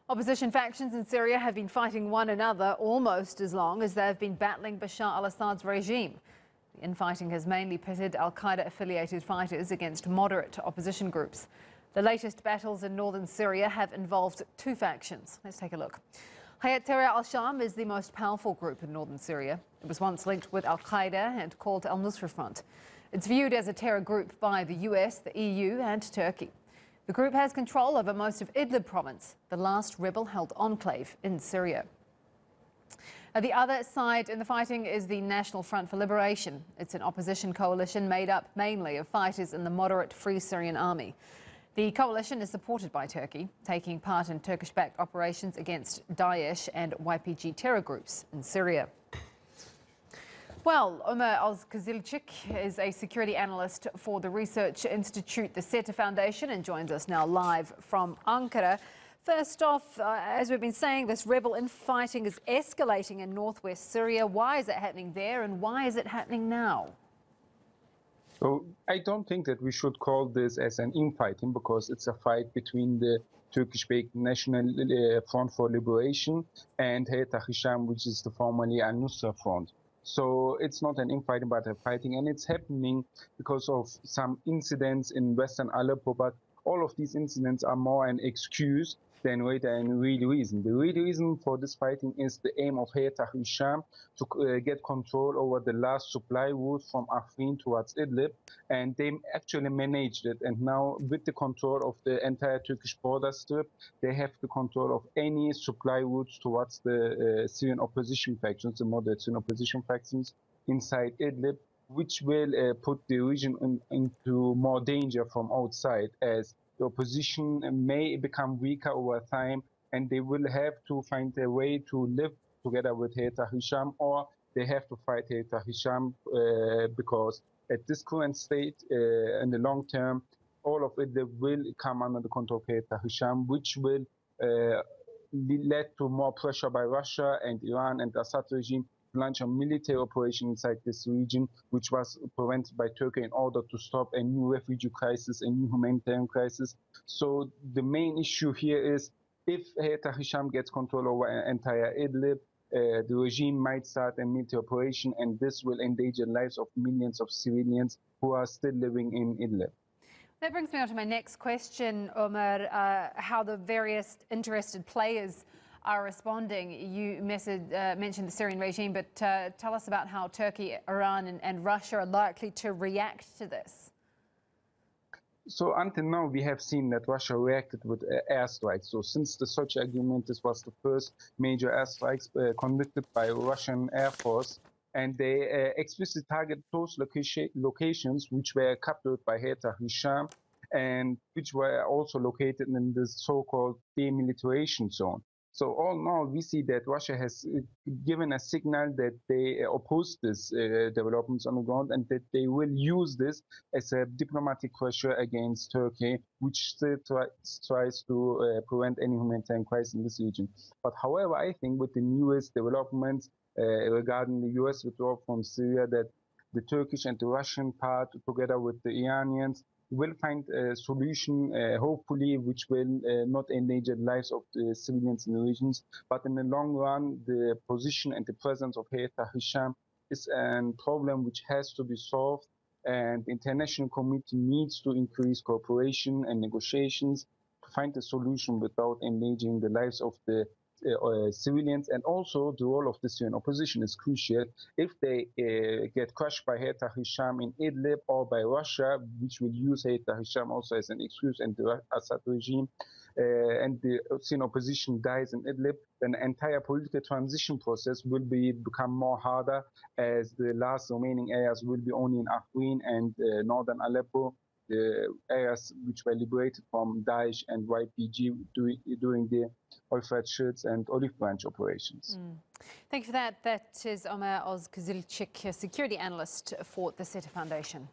Opposition factions in Syria have been fighting one another almost as long as they have been battling Bashar al-Assad's regime. The infighting has mainly pitted al-Qaeda-affiliated fighters against moderate opposition groups. The latest battles in northern Syria have involved two factions. Let's take a look. Hayat Tahrir al-Sham is the most powerful group in northern Syria. It was once linked with al-Qaeda and called al-Nusra Front. It's viewed as a terror group by the US, the EU and Turkey. The group has control over most of Idlib province, the last rebel-held enclave in Syria. The other side in the fighting is the National Front for Liberation. It's an opposition coalition made up mainly of fighters in the moderate Free Syrian Army. The coalition is supported by Turkey, taking part in Turkish-backed operations against Daesh and YPG terror groups in Syria. Well, Omer Ozkizilcik is a security analyst for the research institute, the SETA Foundation, and joins us now live from Ankara. First off, as we've been saying, this rebel infighting is escalating in northwest Syria. Why is it happening there and why is it happening now? So I don't think that we should call this as an infighting because it's a fight between the Turkish-backed National Front for Liberation and Hayat Tahrir, which is the formerly al-Nusra Front. So it's not an infighting but a fighting, and it's happening because of some incidents in western Aleppo, but all of these incidents are more an excuse than a real reason. The real reason for this fighting is the aim of Hayat Tahrir to get control over the last supply route from Afrin towards Idlib, and they actually managed it. And now, with the control of the entire Turkish border strip, they have the control of any supply routes towards the Syrian opposition factions, the moderate Syrian opposition factions inside Idlib, which will put the region into more danger from outside, as the opposition may become weaker over time, and they will have to find a way to live together with Hayat Tahrir, or they have to fight Hayat Tahrir because at this current state, in the long term, all of it will come under the control of Hayat Tahrir, which will lead to more pressure by Russia and Iran and the Assad regime to launch a military operation inside this region, which was prevented by Turkey in order to stop a new refugee crisis, a new humanitarian crisis. So the main issue here is if Hayat Tahrir gets control over an entire Idlib, the regime might start a military operation, and this will endanger the lives of millions of civilians who are still living in Idlib. That brings me on to my next question, Omer, how the various interested players are responding. You mentioned the Syrian regime, but tell us about how Turkey, Iran and Russia are likely to react to this. So until now, we have seen that Russia reacted with airstrikes. So since the Sochi agreement, this was the first major airstrikes conducted by Russian Air Force, and they explicitly targeted those locations which were captured by Hayat Tahrir and which were also located in the so-called demilitarization zone. So all in all, we see that Russia has given a signal that they oppose these developments on the ground, and that they will use this as a diplomatic pressure against Turkey, which still tries to prevent any humanitarian crisis in this region. But however, I think with the newest developments regarding the US withdrawal from Syria, that the Turkish and the Russian part, together with the Iranians, will find a solution, hopefully, which will not endanger the lives of the civilians in the regions. But in the long run, the position and the presence of Hayat Tahrir is a problem which has to be solved, and the international community needs to increase cooperation and negotiations to find a solution without endangering the lives of the civilians. And also the role of the Syrian opposition is crucial. If they get crushed by Hayat Tahrir in Idlib or by Russia, which will use Hayat Tahrir also as an excuse, and the Assad regime, and the Syrian opposition dies in Idlib, then the entire political transition process will become more harder, as the last remaining areas will be only in Afrin and northern Aleppo, the areas which were liberated from Daesh and YPG during the Euphrates Shields and Olive Branch operations. Thank you for that. That is Omer Ozkizilcik, security analyst for the SETA Foundation.